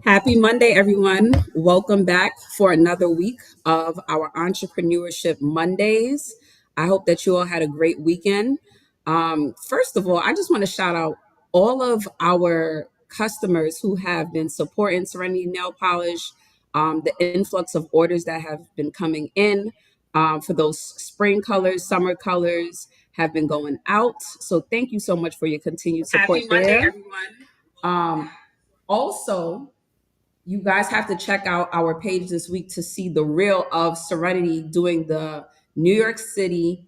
Happy Monday, everyone. Welcome back for another week of our Entrepreneurship Mondays. I hope that you all had a great weekend. First of all, I just want to shout out all of our customers who have been supporting Serenity Nail Polish, the influx of orders that have been coming in for those spring colors, summer colors have been going out. So thank you so much for your continued support Happy Monday, there. everyone. Um, Also, you guys have to check out our page this week to see the reel of Serenity doing the New York City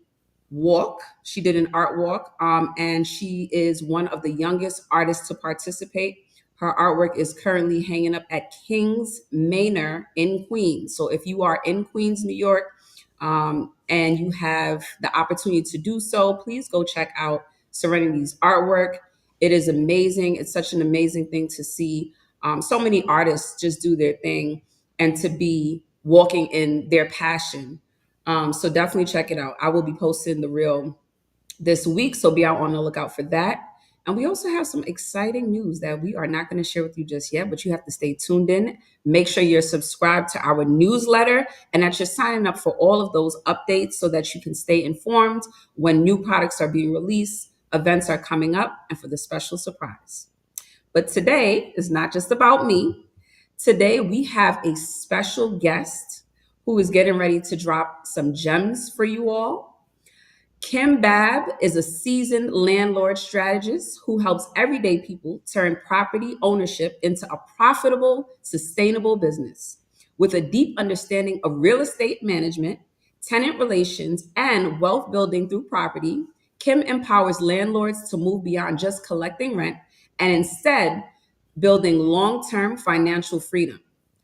walk. She did an art walk, and she is one of the youngest artists to participate. Her artwork is currently hanging up at King's Manor in Queens. So if you are in Queens, New York, and you have the opportunity to do so, please go check out Serenity's artwork. It is amazing. It's such an amazing thing to see so many artists just do their thing and to be walking in their passion. So definitely check it out. I will be posting the reel this week, so be out on the lookout for that. And we also have some exciting news that we are not going to share with you just yet, but you have to stay tuned in. Make sure you're subscribed to our newsletter and that you're signing up for all of those updates so that you can stay informed when new products are being released, events are coming up, and for the special surprise. But today is not just about me. Today we have a special guest who is getting ready to drop some gems for you all. Kim Babb is a seasoned landlord strategist who helps everyday people turn property ownership into a profitable, sustainable business. With a deep understanding of real estate management, tenant relations, and wealth building through property, Kim empowers landlords to move beyond just collecting rent and instead building long term financial freedom.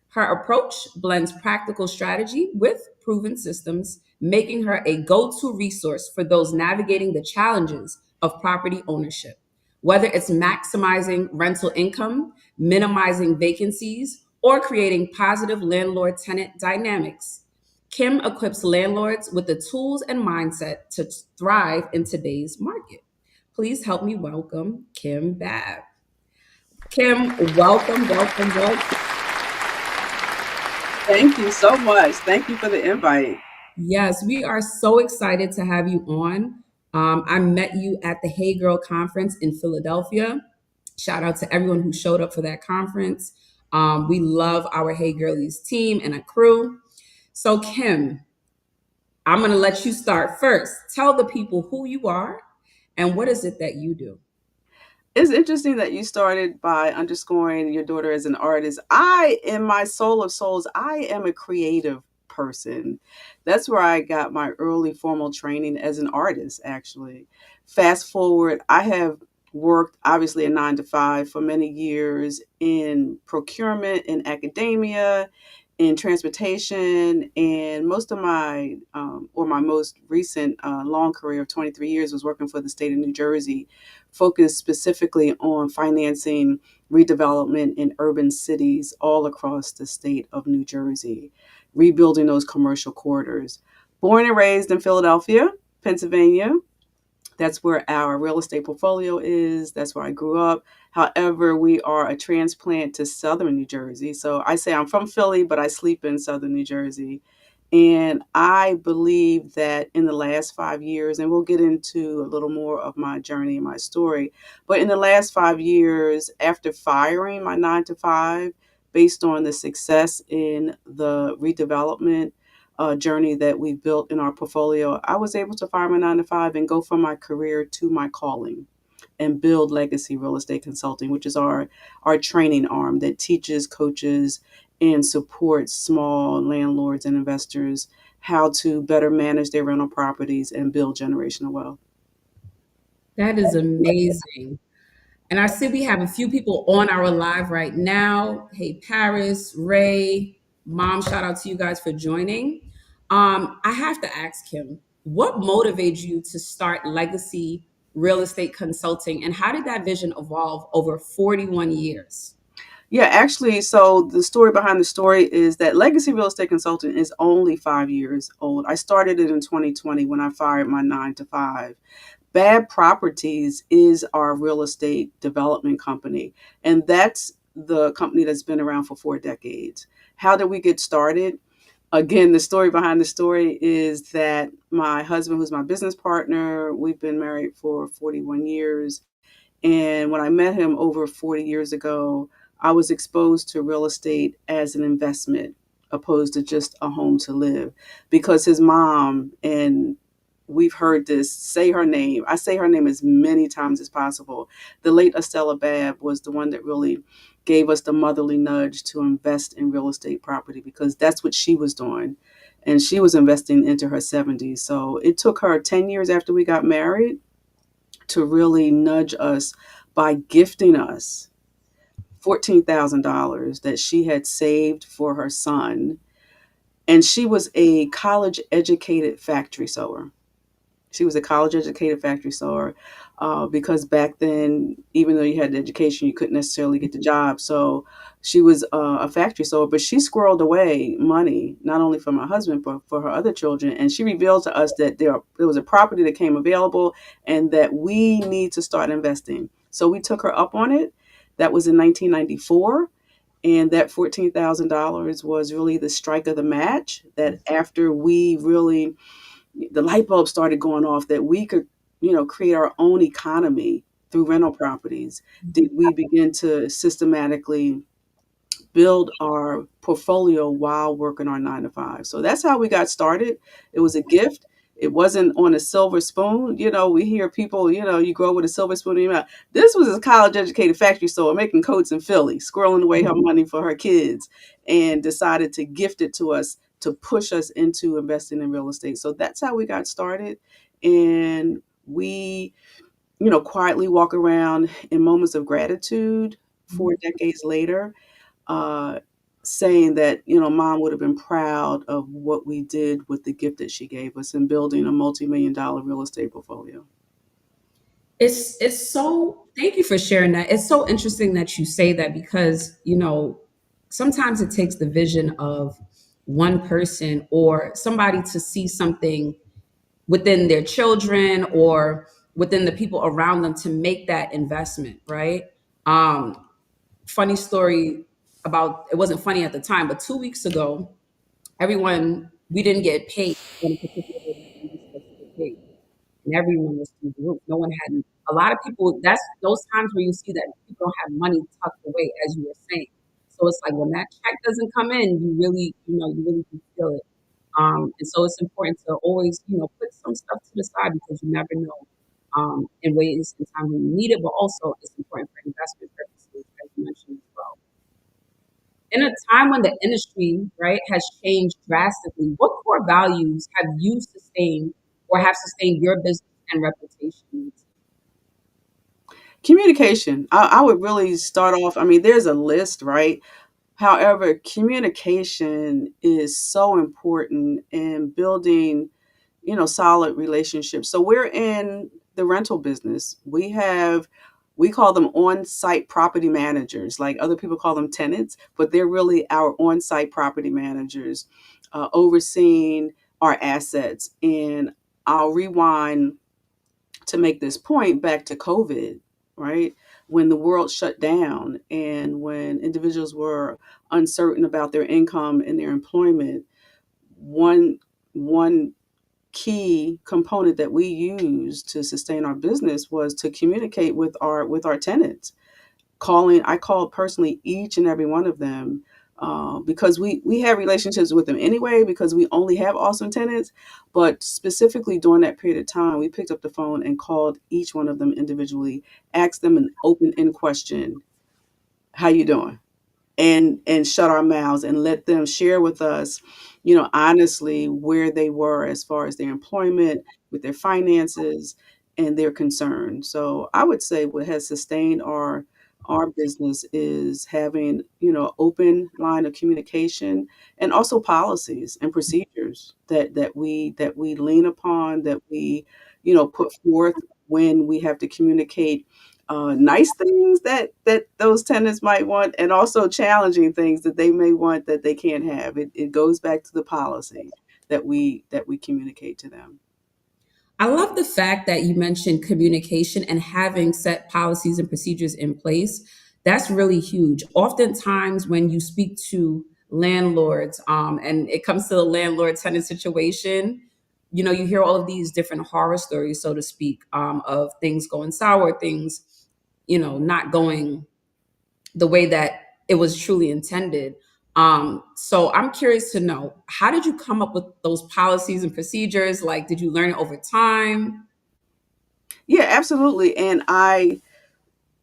Her approach blends practical strategy with proven systems, making her a go to resource for those navigating the challenges of property ownership. Whether it's maximizing rental income, minimizing vacancies, or creating positive landlord tenant dynamics, Kim equips landlords with the tools and mindset to thrive in today's market. Please help me welcome Kim Babb. Kim, welcome, welcome, welcome. Thank you so much. Thank you for the invite. Yes, we are so excited to have you on. I met you at the Hey Girl conference in Philadelphia. Shout out to everyone who showed up for that conference. We love our Hey Girlies team and a crew. So, Kim, I'm going to let you start first. Tell the people who you are and what is it that you do. It's interesting that you started by underscoring your daughter as an artist. I, in my soul of souls, I am a creative person. That's where I got my early formal training as an artist, actually. Fast forward, I have worked obviously a 9 to 5 for many years in procurement, in academia, in transportation, and most of my or my most recent long career of 23 years was working for the state of New Jersey, focused specifically on financing redevelopment in urban cities all across the state of New Jersey, rebuilding those commercial corridors. Born and raised in Philadelphia, Pennsylvania, that's where our real estate portfolio is. That's where I grew up. However, we are a transplant to Southern New Jersey. So I say I'm from Philly, but I sleep in Southern New Jersey. And I believe that in the last 5 years, and we'll get into a little more of my journey and my story, but in the last 5 years, after firing my 9 to 5, based on the success in the redevelopment journey that we built in our portfolio, I was able to fire my 9 to 5 and go from my career to my calling and build Legacy Real Estate Consulting, which is our training arm that teaches, coaches, and supports small landlords and investors how to better manage their rental properties and build generational wealth. That is amazing. And I see we have a few people on our live right now. Hey, Paris, Ray, Mom, shout out to you guys for joining. I have to ask him, what motivated you to start Legacy Real Estate Consulting, and how did that vision evolve over 41 years? Yeah, actually, so the story behind the story is that Legacy Real Estate Consultant is only 5 years old. I started it in 2020 when I fired my 9 to 5. Bad Properties is our real estate development company. And that's the company that's been around for 4 decades. How did we get started? Again, the story behind the story is that my husband, who's my business partner, we've been married for 41 years. And when I met him over 40 years ago, I was exposed to real estate as an investment opposed to just a home to live because his mom, and we've heard this, say her name. I say her name as many times as possible. The late Estella Babb was the one that really gave us the motherly nudge to invest in real estate property because that's what she was doing. And she was investing into her 70s. So it took her 10 years after we got married to really nudge us by gifting us $14,000 that she had saved for her son. And she was a college educated factory sewer. She was a college educated factory sewer because back then, even though you had the education, you couldn't necessarily get the job. So she was a factory sewer, but she squirreled away money, not only for my husband, but for her other children. And she revealed to us that there was a property that came available and that we need to start investing. So we took her up on it. That was in 1994. And that $14,000 was really the strike of the match that after we really the light bulb started going off that we could, create our own economy through rental properties. Did we begin to systematically build our portfolio while working our 9 to 5? So that's how we got started. It was a gift. It wasn't on a silver spoon. We hear people, you grow with a silver spoon in your mouth. This was a college educated factory store making coats in Philly, squirreling away her money for her kids, and decided to gift it to us to push us into investing in real estate. So that's how we got started. And we, quietly walk around in moments of gratitude 4 decades later, uh, saying that mom would have been proud of what we did with the gift that she gave us in building a multi-million dollar real estate portfolio. It's so, thank you for sharing that. It's so interesting that you say that because, sometimes it takes the vision of one person or somebody to see something within their children or within the people around them to make that investment, right? Um, Funny story about, it wasn't funny at the time, but 2 weeks ago, everyone, we didn't get paid on a particular day that we were supposed to get paid, and everyone was through the roof. No one had, a lot of people, that's those times where you see that people don't have money tucked away, as you were saying. So it's like when that check doesn't come in, you really, you really can feel it. And so it's important to always, put some stuff to the side because you never know in ways and times when you need it, but also it's important for investment purposes, as you mentioned as well. In a time when the industry, right, has changed drastically, what core values have you sustained or have sustained your business and reputation? Communication. I would really start off. I mean, there's a list, right? However, communication is so important in building solid relationships. So we're in the rental business. We call them on-site property managers. Like other people call them tenants, but they're really our on-site property managers, overseeing our assets. And I'll rewind to make this point back to COVID, right? When the world shut down and when individuals were uncertain about their income and their employment, one key component that we used to sustain our business was to communicate with our tenants. I called personally each and every one of them, because we have relationships with them anyway because we only have awesome tenants. But specifically during that period of time, we picked up the phone and called each one of them individually, asked them an open end question: "How you doing?" and shut our mouths and let them share with us, honestly, where they were as far as their employment, with their finances, and their concerns. So I would say what has sustained our business is having, open line of communication and also policies and procedures that we lean upon, that we, put forth when we have to communicate nice things that those tenants might want, and also challenging things that they may want that they can't have. It goes back to the policy that we communicate to them. I love the fact that you mentioned communication and having set policies and procedures in place That's really huge. Oftentimes, when you speak to landlords, and it comes to the landlord tenant situation, you hear all of these different horror stories, so to speak, of things going sour, things, not going the way that it was truly intended. So I'm curious to know, how did you come up with those policies and procedures? Like, did you learn it over time? Yeah, absolutely. And I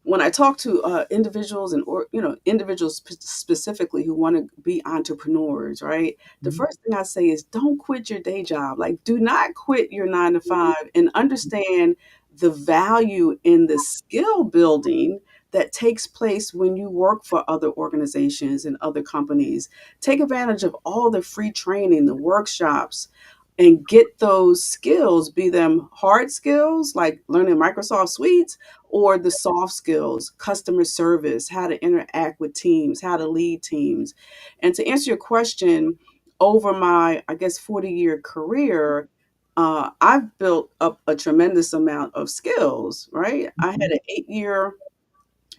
when I talk to individuals and or individuals specifically who want to be entrepreneurs, right? The first thing I say is don't quit your day job. Like, do not quit your 9 to 5, and understand the value in the skill building that takes place when you work for other organizations and other companies. Take advantage of all the free training, the workshops, and get those skills, be them hard skills like learning Microsoft suites, or the soft skills, customer service, how to interact with teams, how to lead teams. And to answer your question, over my, I guess, 40-year career, I've built up a tremendous amount of skills, right? I had an 8-year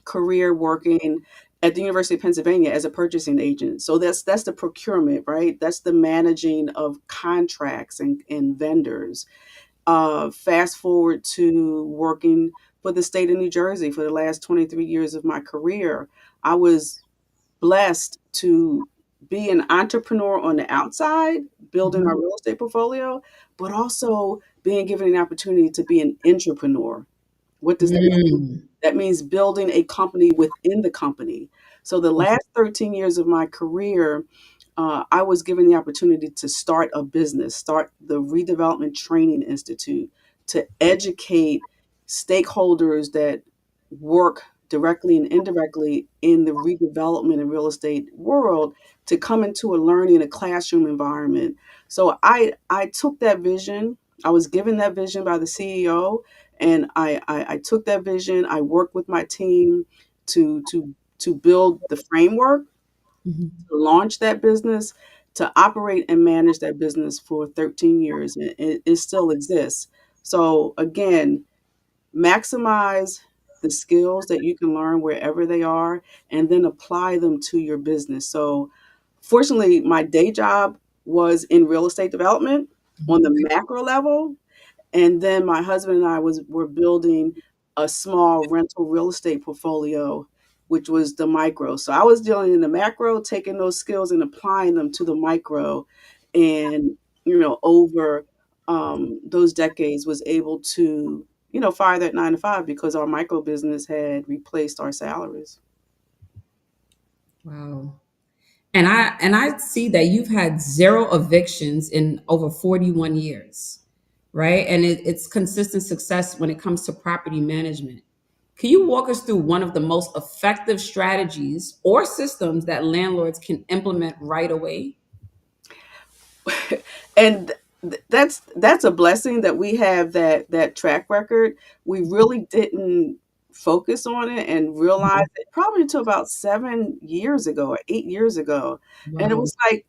career working at the University of Pennsylvania as a purchasing agent. So that's the procurement, right? That's the managing of contracts and vendors. Fast forward to working for the state of New Jersey for the last 23 years of my career. I was blessed to be an entrepreneur on the outside, building our Mhm. real estate portfolio, but also being given an opportunity to be an entrepreneur. What does that mean? Mm. That means building a company within the company. So the last 13 years of my career, I was given the opportunity to start a business, start the Redevelopment Training Institute, to educate stakeholders that work directly and indirectly in the redevelopment and real estate world to come into a learning, a classroom environment. So I took that vision. I was given that vision by the CEO, and I took that vision. I worked with my team to build the framework, Mhm. to launch that business, to operate and manage that business for 13 years, and it still exists. So again, maximize the skills that you can learn wherever they are, and then apply them to your business. So fortunately, my day job was in real estate development on the macro level, and then my husband and I were building a small rental real estate portfolio, which was the micro. So I was dealing in the macro, taking those skills and applying them to the micro, and over those decades, was able to fire that 9 to 5 because our micro business had replaced our salaries. Wow. And I see that you've had zero evictions in over 41 years, right? And it's consistent success when it comes to property management. Can you walk us through one of the most effective strategies or systems that landlords can implement right away? And that's a blessing that we have that track record. We really didn't focus on it and realize Mhm. it probably until about 7 years ago or 8 years ago. And it Wow. was like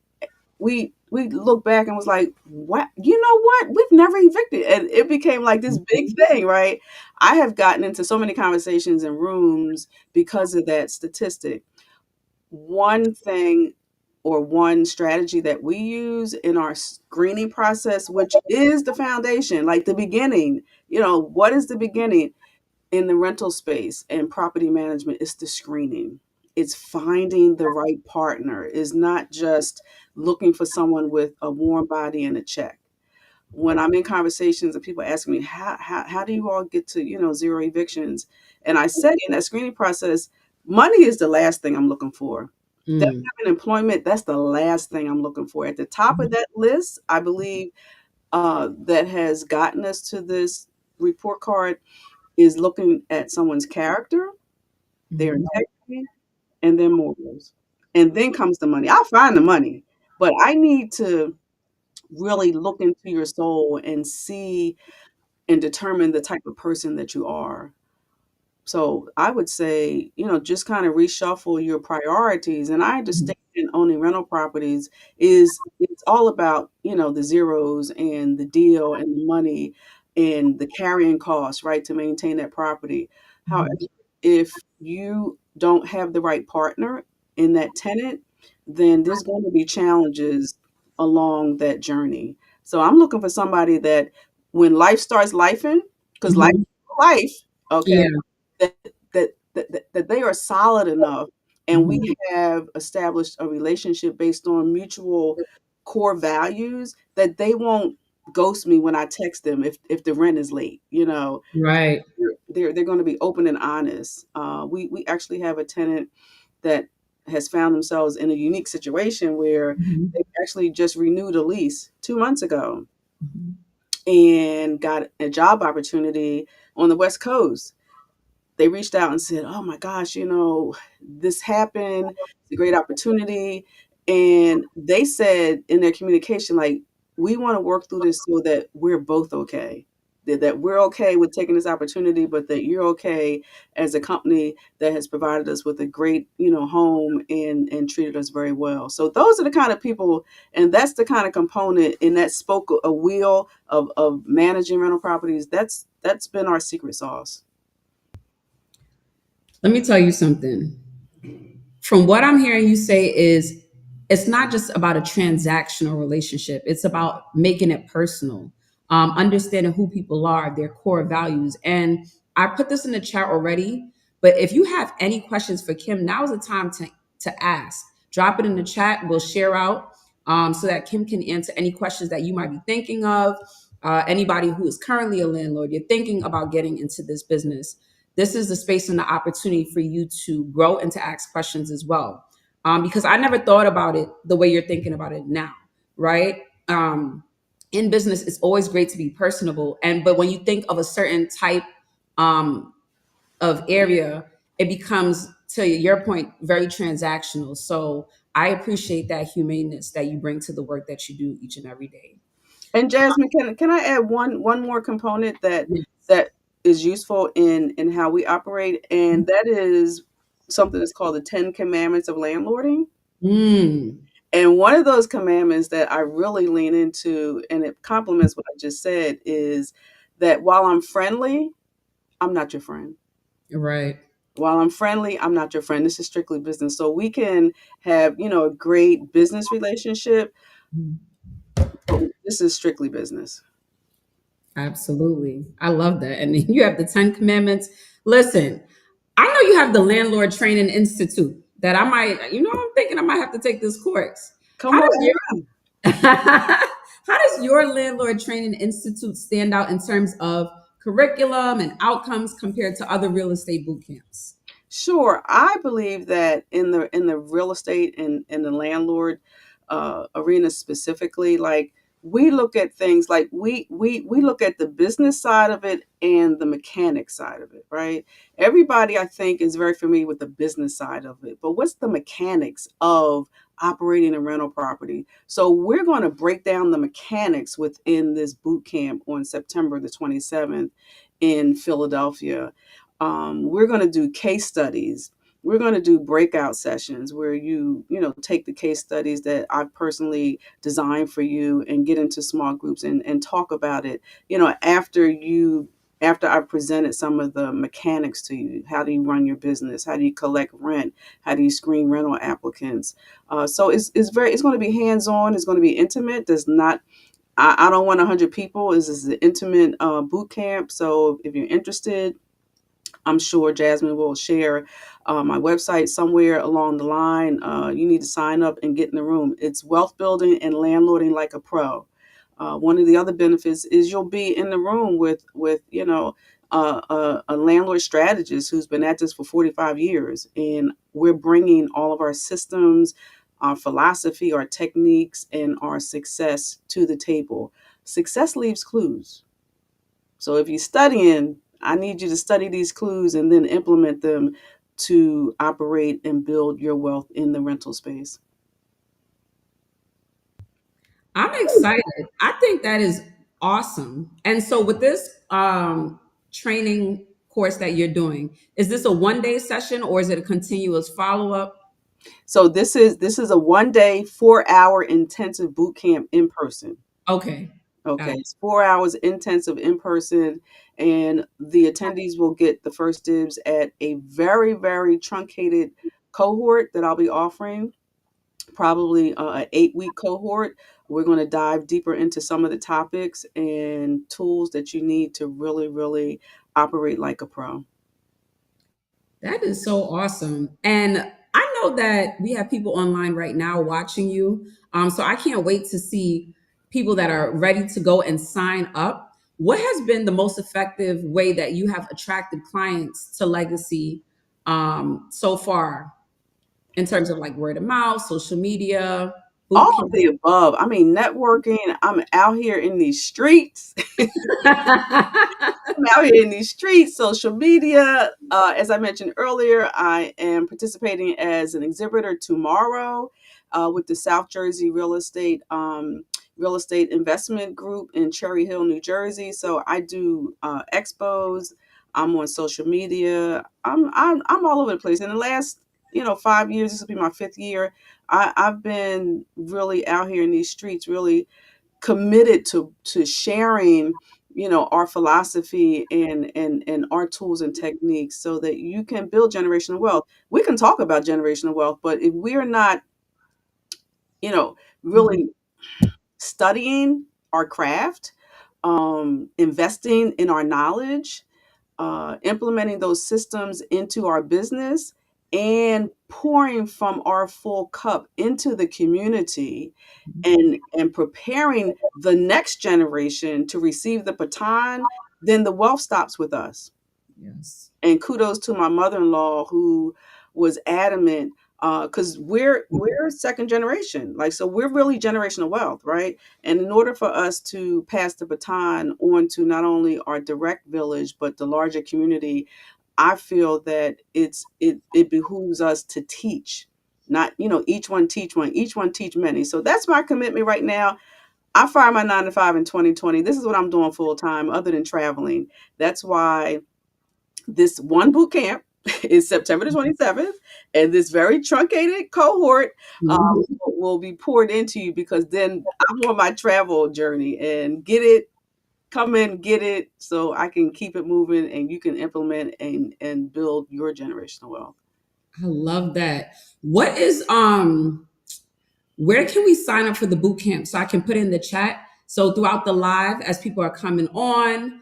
we look back and was like, what, what? We've never evicted. And it became like this big thing, right? I have gotten into so many conversations in rooms because of that statistic. One thing or one strategy that we use in our screening process, which is the foundation, like the beginning, what is the beginning in the rental space and property management? Is the screening. It's finding the right partner, is not just looking for someone with a warm body and a check. When I'm in conversations and people ask me, how do you all get to, zero evictions? And I say in that screening process, money is the last thing I'm looking for. Them Mm. having employment, that's the last thing I'm looking for. At the top of Mhm. that list, I believe, that has gotten us to this report card is looking at someone's character, their Mhm. integrity, and their morals. And then comes the money. I'll find the money, but I need to really look into your soul and see and determine the type of person that you are. So I would say, just kind of reshuffle your priorities. And I Mhm. understand owning rental properties is it's all about, the zeros and the deal and the money and the carrying costs, right, to maintain that property. However, Mhm. if you don't have the right partner in that tenant, then there's going to be challenges along that journey. So I'm looking for somebody that when life starts lifing, because life Mhm. life, okay, Yeah. that that they are solid enough and we Mhm. have established a relationship based on mutual core values that they won't ghost me when I text them if the rent is late. You know, Right. they're going to be open and honest. We actually have a tenant that has found themselves in a unique situation where Mhm. they actually just renewed a lease 2 months ago Mhm. and got a job opportunity on the West Coast. They reached out and said, "Oh my gosh, this happened. It's a great opportunity." And they said in their communication, like, "We want to work through this so that we're both okay. That we're okay with taking this opportunity, but that you're okay as a company that has provided us with a great, home and treated us very well." So those are the kind of people, and that's the kind of component, and that spoke a wheel of managing rental properties. That's been our secret sauce. Let me tell you something. From what I'm hearing you say is it's not just about a transactional relationship. It's about making it personal, understanding who people are, their core values. And I put this in the chat already, but if you have any questions for Kim, now is the time to ask. Drop it in the chat. We'll share out so that Kim can answer any questions that you might be thinking of. Anybody who is currently a landlord, you're thinking about getting into this business, this is the space and the opportunity for you to grow and to ask questions as well. Because I never thought about it the way you're thinking about it now, right? In business, it's always great to be personable, but when you think of a certain type um, of area, it becomes, to your point, very transactional. So I appreciate that humaneness that you bring to the work that you do each and every day. And Jasmine, can I add one more component that Yes. that is useful in how we operate, and that is something that's called the Ten Commandments of Landlording. Mm, And one of those commandments that I really lean into, and it complements what I just said, is that while I'm friendly, I'm not your friend. right. While I'm friendly, I'm not your friend. This is strictly business. So we can have, a great business relationship, Mm. but this is strictly business. Absolutely. I love that. And then you have the 10 commandments. Listen, I know you have the Landlord Training Institute that I might, I'm thinking I might have to take this course. Come How does on. your how does your Landlord Training Institute stand out in terms of curriculum and outcomes compared to other real estate boot camps? Sure, I believe that in the real estate and the landlord arena specifically, like we look at things like we look at the business side of it and the mechanic side of it, right? Everybody I think is very familiar with the business side of it, but what's the mechanics of operating a rental property? So we're going to break down the mechanics within this boot camp on September the 27th in Philadelphia. We're going to do case studies. We're going to do breakout sessions where you take the case studies that I've personally designed for you and get into small groups and talk about it. After I've presented some of the mechanics to you. How do you run your business? How do you collect rent? How do you screen rental applicants? So it's going to be hands on. It's going to be intimate. Does not I don't want 100 people. This is an intimate boot camp. So if you're interested, I'm sure Jasmine will share my website somewhere along the line. You need to sign up and get in the room. It's wealth building and landlording like a pro. One of the other benefits is you'll be in the room with a landlord strategist who's been at this for 45 years, and we're bringing all of our systems, our philosophy, our techniques, and our success to the table. Success leaves clues. So if you're studying, I need you to study these clues and then implement them to operate and build your wealth in the rental space. I'm excited. I think that is awesome. And so with this training course that you're doing, is this a one-day session or is it a continuous follow-up? So this is a 1 day, 4 hour intensive boot camp in person. Okay. Okay, it's 4 hours intensive in person, and the attendees will get the first dibs at a very, very truncated cohort that I'll be offering, probably an 8 week cohort. We're going to dive deeper into some of the topics and tools that you need to really, really operate like a pro. That is so awesome. And I know that we have people online right now watching you. So I can't wait to see people that are ready to go and sign up. What has been the most effective way that you have attracted clients to Legacy so far in terms of like word of mouth, social media, boot All of camp? the above. I mean, networking. I'm out here in these streets. I'm out here in these streets, social media. As I mentioned earlier, I am participating as an exhibitor tomorrow with the South Jersey Real Estate Investment Group in Cherry Hill, New Jersey. So I do expos. I'm on social media. I'm all over the place. In the last 5 years, this will be my fifth year. I've been really out here in these streets, really committed to sharing our philosophy and our tools and techniques so that you can build generational wealth. We can talk about generational wealth, but if we're not Mhm. really studying our craft, investing in our knowledge, implementing those systems into our business, and pouring from our full cup into the community, and preparing the next generation to receive the baton, then the wealth stops with us. Yes. And kudos to my mother-in-law who was adamant, because we're second generation, like, so we're really generational wealth, right? And in order for us to pass the baton on to not only our direct village but the larger community, I feel that it behooves us to teach, not each one teach one, each one teach many. So that's my commitment right now. I fired my 9 to 5 in 2020. This is what I'm doing full time, other than traveling. That's why this one boot camp is September the 27th, and this very truncated cohort Mhm. will be poured into you, because then I'm on my travel journey and get it, come in, get it, so I can keep it moving and you can implement and build your generational wealth. I love that. What is where can we sign up for the boot camp so I can put in the chat so throughout the live as people are coming on,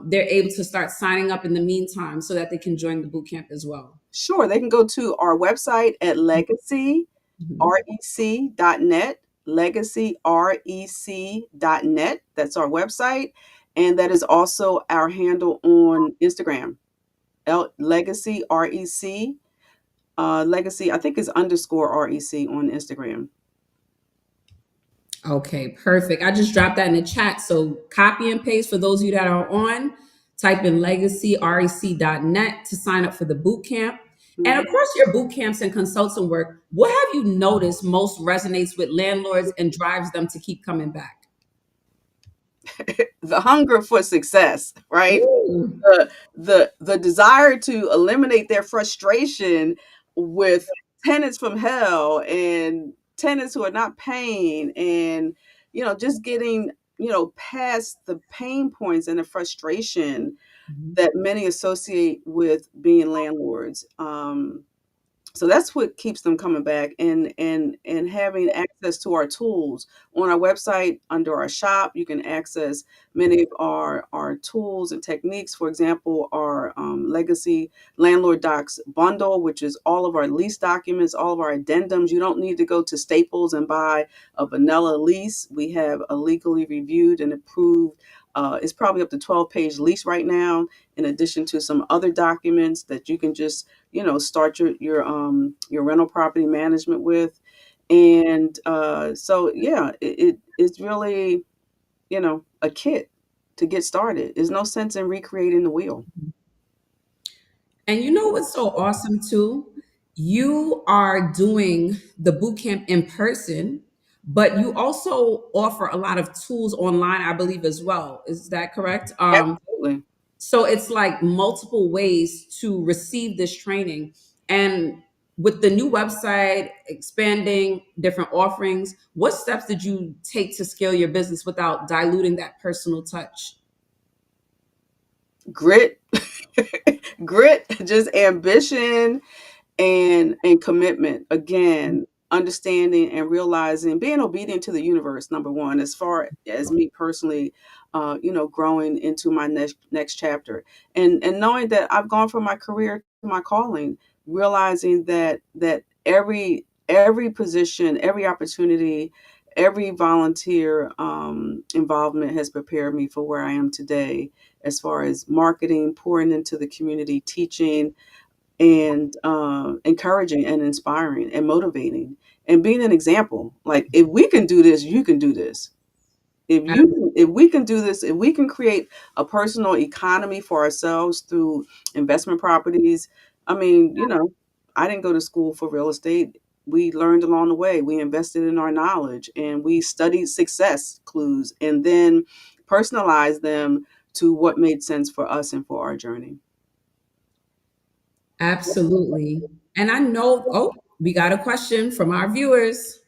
they're able to start signing up in the meantime so that they can join the boot camp as well. Sure, they can go to our website at Mhm. legacyrec.net, legacyrec.net. That's our website. And that is also our handle on Instagram, Legacy REC. Legacy, I think, is underscore REC on Instagram. Okay, perfect. I just dropped that in the chat. So copy and paste for those of you that are on. Type in legacyrec.net to sign up for the boot camp. And of Mhm. course, your boot camps and consulting work. What have you noticed most resonates with landlords and drives them to keep coming back? The hunger for success, right? Ooh. The desire to eliminate their frustration with tenants from hell and tenants who are not paying, and just getting past the pain points and the frustration Mhm. that many associate with being landlords. So that's what keeps them coming back, and having access to our tools on our website. Under our shop, you can access many of our tools and techniques. For example, our legacy landlord docs bundle, which is all of our lease documents, all of our addendums. You don't need to go to Staples and buy a vanilla lease. We have a legally reviewed and approved, it's probably up to 12-page lease right now, in addition to some other documents that you can just start your rental property management with. And so yeah, it's really a kit to get started. There's no sense in recreating the wheel. And you know what's so awesome too? You are doing the boot camp in person, but you also offer a lot of tools online, I believe, as well. Is that correct? Absolutely. So it's like multiple ways to receive this training. And with the new website, expanding different offerings, what steps did you take to scale your business without diluting that personal touch? Grit, grit, just ambition and commitment. Again, understanding and realizing, being obedient to the universe, number one, as far as me personally, growing into my next chapter, and knowing that I've gone from my career to my calling, realizing that every position, every opportunity, every volunteer involvement has prepared me for where I am today, as far as marketing, pouring into the community, teaching, and encouraging and inspiring and motivating and being an example. Like, if we can do this, you can do this. If we can do this, if we can create a personal economy for ourselves through investment properties. I mean, I didn't go to school for real estate. We learned along the way. We invested in our knowledge and we studied success clues and then personalized them to what made sense for us and for our journey. Absolutely. And I know, oh, we got a question from our viewers.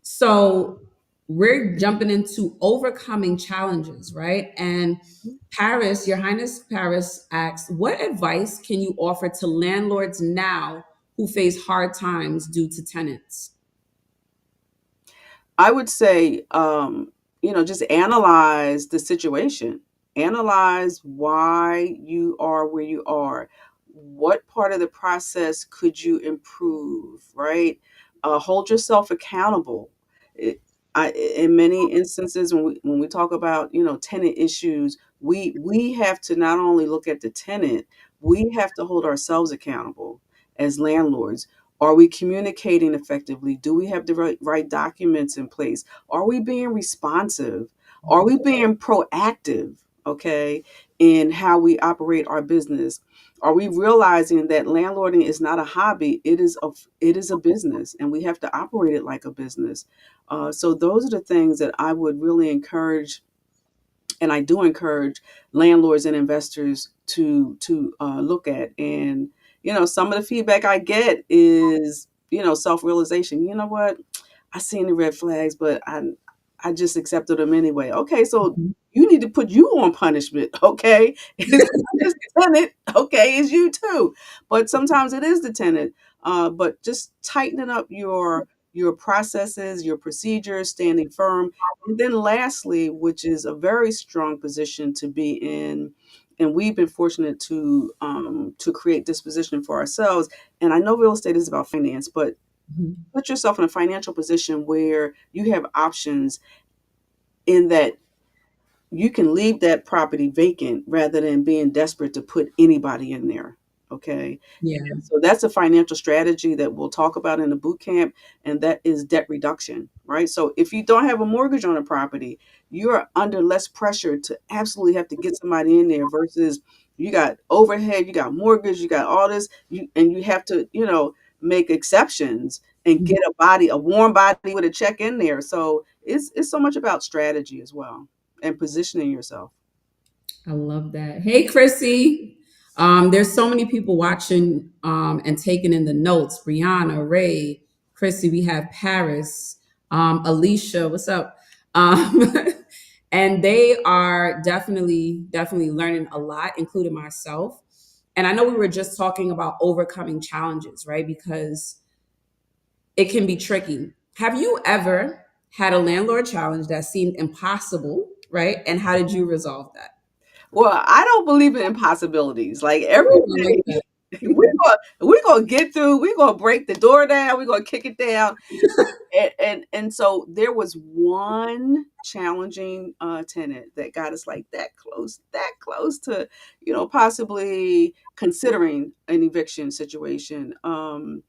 So we're jumping into overcoming challenges, right? And Paris, Your Highness Paris asks, what advice can you offer to landlords now who face hard times due to tenants? I would say, just analyze the situation. Analyze why you are where you are. What part of the process could you improve, right? Hold yourself accountable. It, in many instances, when we talk about, tenant issues, we have to not only look at the tenant, we have to hold ourselves accountable as landlords. Are we communicating effectively? Do we have the right documents in place? Are we being responsive? Are we being proactive, okay, in how we operate our business? Are we realizing that landlording is not a hobby? It is a business, and we have to operate it like a business. So those are the things that I would really encourage, and I do encourage landlords and investors to look at. And some of the feedback I get is self realization. You know what? I seen the red flags, but I just accepted them anyway. Okay, so Mhm. you need to put you on punishment. Okay, it's not just the tenant. Okay, it's you too. But sometimes it is the tenant. But just tightening up your processes, your procedures, standing firm, and then lastly, which is a very strong position to be in, and we've been fortunate to create this position for ourselves. And I know real estate is about finance, but Mhm. put yourself in a financial position where you have options, in that you can leave that property vacant rather than being desperate to put anybody in there. Okay. Yeah. And so that's a financial strategy that we'll talk about in the boot camp, and that is debt reduction, right? So if you don't have a mortgage on a property, you're under less pressure to absolutely have to get somebody in there versus you got overhead, you got mortgage, you got all this, and you have to, make exceptions and get a warm body with a check in there. So it's so much about strategy as well and positioning yourself. I love that. Hey, Chrissy. There's so many people watching and taking in the notes. Brianna, Ray, Chrissy, we have Paris, Alicia, what's up? Um, and they are definitely learning a lot, including myself. And I know we were just talking about overcoming challenges, right? Because it can be tricky. Have you ever had a landlord challenge that seemed impossible, right? And how did you resolve that? Well, I don't believe in impossibilities. Like, every Ooh, I like day, that. we're gonna get through. We're gonna break the door down. We're gonna kick it down. And so there was one challenging tenant that got us like that close to possibly considering an eviction situation. And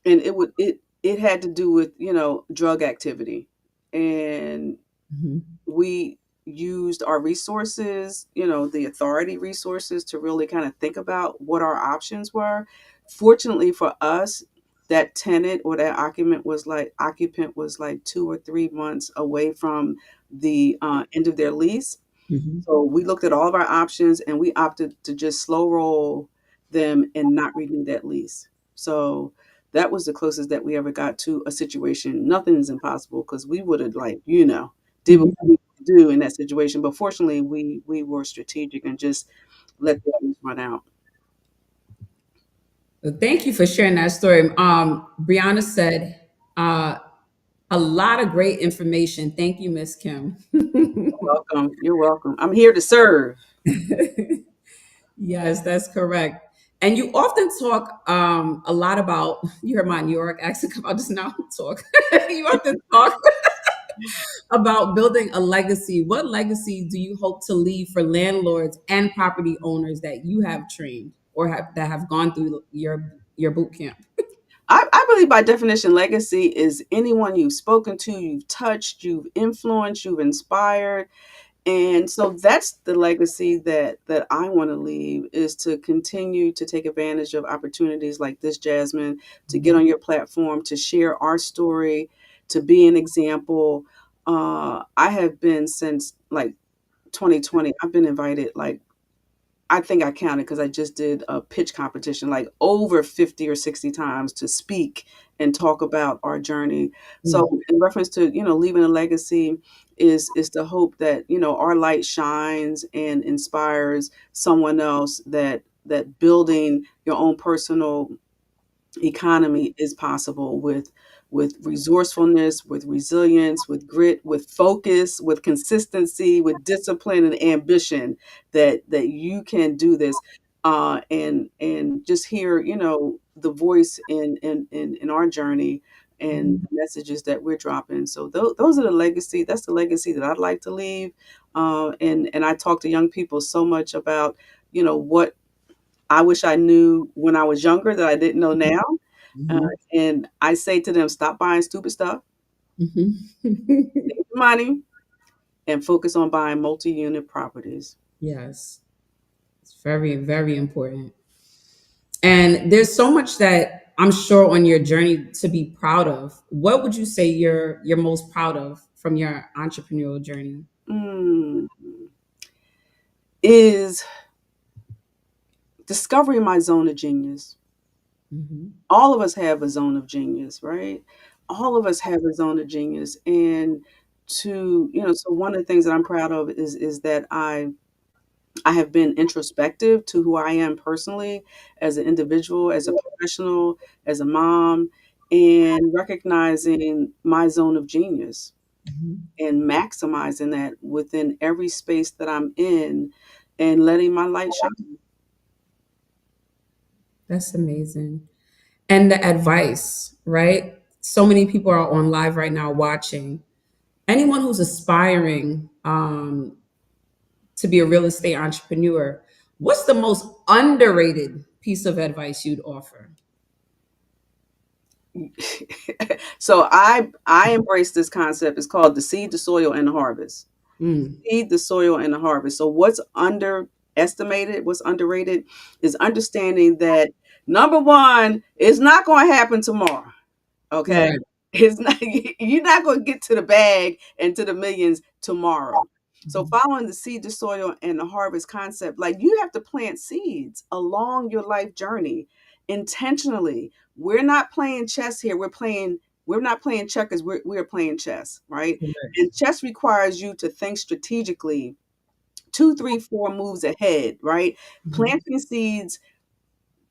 it had to do with drug activity, and Mhm. we used our resources, the authority resources, to really kind of think about what our options were. Fortunately for us, that tenant or that occupant was like 2 or 3 months away from the end of their lease. Mhm. So we looked at all of our options and we opted to just slow roll them and not renew that lease. So that was the closest that we ever got to a situation. Nothing is impossible because we would have like, did what Mhm. we could do in that situation. But fortunately we were strategic and just let things run out. Well, thank you for sharing that story. Brianna said, uh, a lot of great information. Thank you, Miss Kim. Welcome. You're welcome. I'm here to serve. Yes, that's correct. And you often talk a lot about, you heard my New York accent come out just now, talk. You often talk about building a legacy. What legacy do you hope to leave for landlords and property owners that you have trained or that have gone through your boot camp? I believe by definition, legacy is anyone you've spoken to, you've touched, you've influenced, you've inspired. And so that's the legacy that I want to leave, is to continue to take advantage of opportunities like this, Jasmine, to get on your platform, to share our story, to be an example. I have been since like 2020, I've been invited like, I think I counted because I just did a pitch competition like over 50 or 60 times to speak and talk about our journey. So Mm, in reference to, leaving a legacy is the hope that, our light shines and inspires someone else, that building your own personal economy is possible with resourcefulness, with resilience, with grit, with focus, with consistency, with discipline and ambition, that you can do this. And just hear, the voice in our journey and mhm. the messages that we're dropping. So those are the legacy. That's the legacy that I'd like to leave. And I talk to young people so much about, what I wish I knew when I was younger that I didn't know now. Uh, Mhm. and I say to them, stop buying stupid stuff, Mhm. save your money, and focus on buying multi-unit properties. Yes, it's very, very important. And there's so much that I'm sure on your journey to be proud of. What would you say you're most proud of from your entrepreneurial journey? Mm, is discovering my zone of genius. Hmm. All of us have a zone of genius, right? All of us have a zone of genius. And so one of the things that I'm proud of is that I have been introspective to who I am personally as an individual, as a professional, as a mom, and recognizing my zone of genius Hmm. and maximizing that within every space that I'm in and letting my light shine. That's amazing. And the advice, right? So many people are on live right now watching. Anyone who's aspiring to be a real estate entrepreneur, what's the most underrated piece of advice you'd offer? So I embrace this concept. It's called the seed, the soil, and the harvest. Mm, Seed, the soil, and the harvest. So what's underestimated, what's underrated is understanding that number one, it's not going to happen tomorrow. Okay. right. It's not, you're not going to get to the bag and to the millions tomorrow. So Mhm. following the seed, the soil, and the harvest concept, like you have to plant seeds along your life journey intentionally. We're not playing chess here. We're not playing checkers. We're playing chess, right? Correct. And chess requires you to think strategically, two, three, four moves ahead, right? Mhm. Planting seeds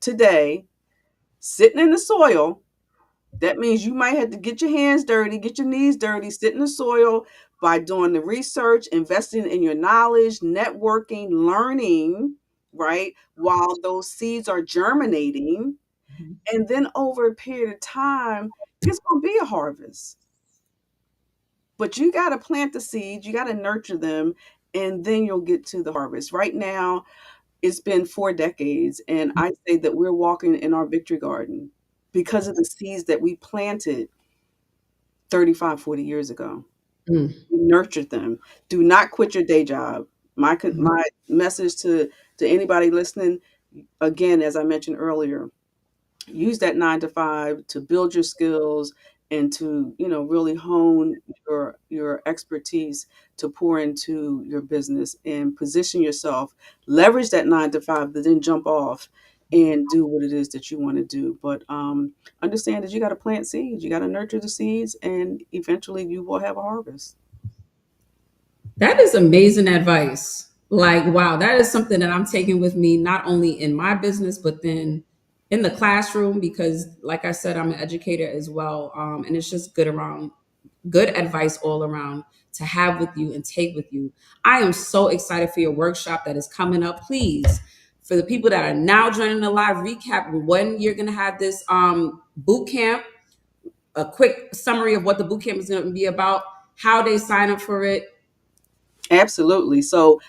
today, sitting in the soil. That means you might have to get your hands dirty, get your knees dirty, sit in the soil by doing the research, investing in your knowledge, networking, learning, right? While those seeds are germinating. Mhm. And then over a period of time, it's going to be a harvest. But you got to plant the seeds, you got to nurture them, and then you'll get to the harvest. Right now, it's been 4 decades, and I say that we're walking in our victory garden because of the seeds that we planted 35, 40 years ago. Mm, We nurtured them. Do not quit your day job. mhm. My message to anybody listening, again, as I mentioned earlier, use that 9 to 5 to build your skills and to really hone your expertise to pour into your business and position yourself. Leverage that 9 to 5, but then jump off and do what it is that you want to do. But understand that you got to plant seeds, you got to nurture the seeds, and eventually you will have a harvest. That is amazing advice. Like, wow, that is something that I'm taking with me, not only in my business, but then in the classroom, because, like I said, I'm an educator as well. And it's just good advice all around to have with you and take with you. I am so excited for your workshop that is coming up. Please, for the people that are now joining the live, recap when you're going to have this boot camp, a quick summary of what the boot camp is going to be about, how they sign up for it. Absolutely. So,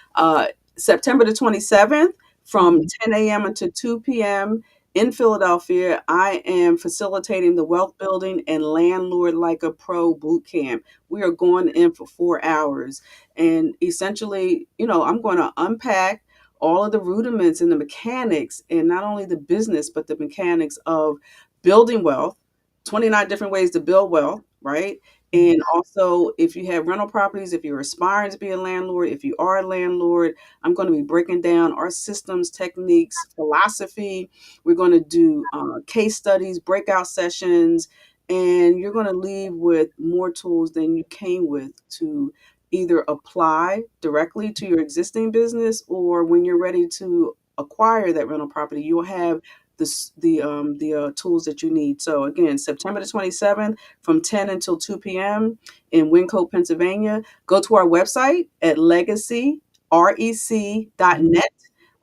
September the 27th from Mhm. 10 a.m. until 2 p.m. in Philadelphia, I am facilitating the Wealth Building and Landlord Like a Pro boot camp. We are going in for 4 hours. And essentially, I'm going to unpack all of the rudiments and the mechanics, and not only the business, but the mechanics of building wealth, 29 different ways to build wealth, right? And also, if you have rental properties, if you're aspiring to be a landlord, if you are a landlord, I'm going to be breaking down our systems, techniques, philosophy. We're going to do case studies, breakout sessions, and you're going to leave with more tools than you came with to either apply directly to your existing business, or when you're ready to acquire that rental property, you'll have the tools that you need. So again, September the 27th from 10 until 2 p.m. in Wyncote, Pennsylvania. Go to our website at legacyrec.net.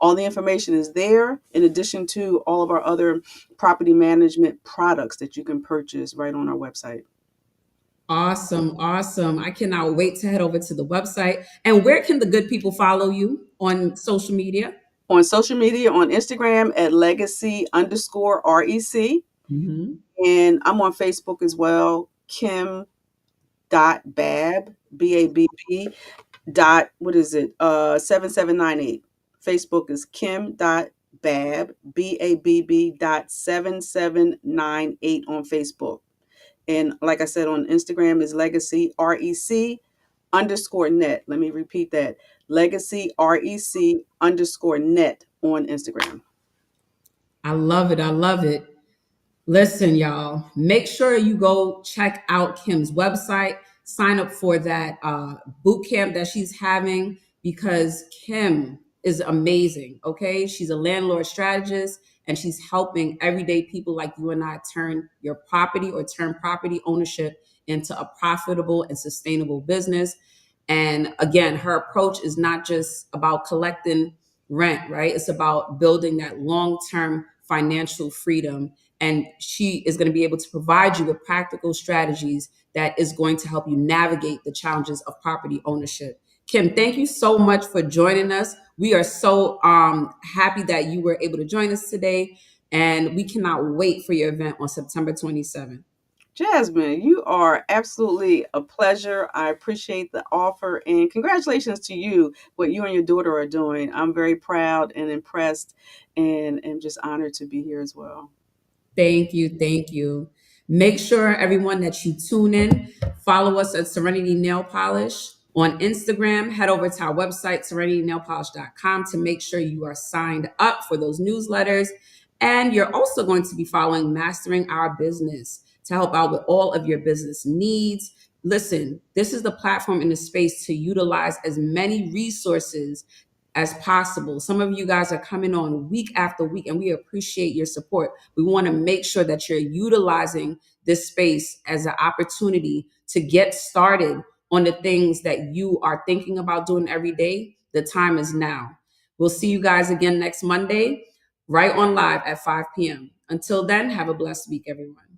All the information is there, in addition to all of our other property management products that you can purchase right on our website. Awesome, awesome. I cannot wait to head over to the website. And where can the good people follow you on social media? On social media, on Instagram at legacy underscore REC. Mhm. And I'm on Facebook as well, Kim dot Babb, Babb dot, what is it? 7798. Facebook is Kim dot Babb, Babb dot 7798 on Facebook. And like I said, on Instagram is legacy REC underscore net. Let me repeat that. Legacy REC underscore net on Instagram. I love it. I love it. Listen, y'all, make sure you go check out Kim's website, sign up for that boot camp that she's having, because Kim is amazing. Okay. She's a landlord strategist, and she's helping everyday people like you and I turn your property or turn property ownership into a profitable and sustainable business. And again, her approach is not just about collecting rent, right? It's about building that long term financial freedom, and she is going to be able to provide you with practical strategies that is going to help you navigate the challenges of property ownership. Kim, thank you so much for joining us. We are so happy that you were able to join us today, and we cannot wait for your event on September 27th. Jasmine, you are absolutely a pleasure. I appreciate the offer, and congratulations to you, what you and your daughter are doing. I'm very proud and impressed, and just honored to be here as well. Thank you. Thank you. Make sure, everyone, that you tune in. Follow us at Serenity Nail Polish on Instagram. Head over to our website, serenitynailpolish.com, to make sure you are signed up for those newsletters. And you're also going to be following Mastering Our Business to help out with all of your business needs. Listen, this is the platform in the space to utilize as many resources as possible. Some of you guys are coming on week after week, and we appreciate your support. We want to make sure that you're utilizing this space as an opportunity to get started on the things that you are thinking about doing every day. The time is now. We'll see you guys again next Monday, right on live at 5 p.m. Until then, have a blessed week, everyone.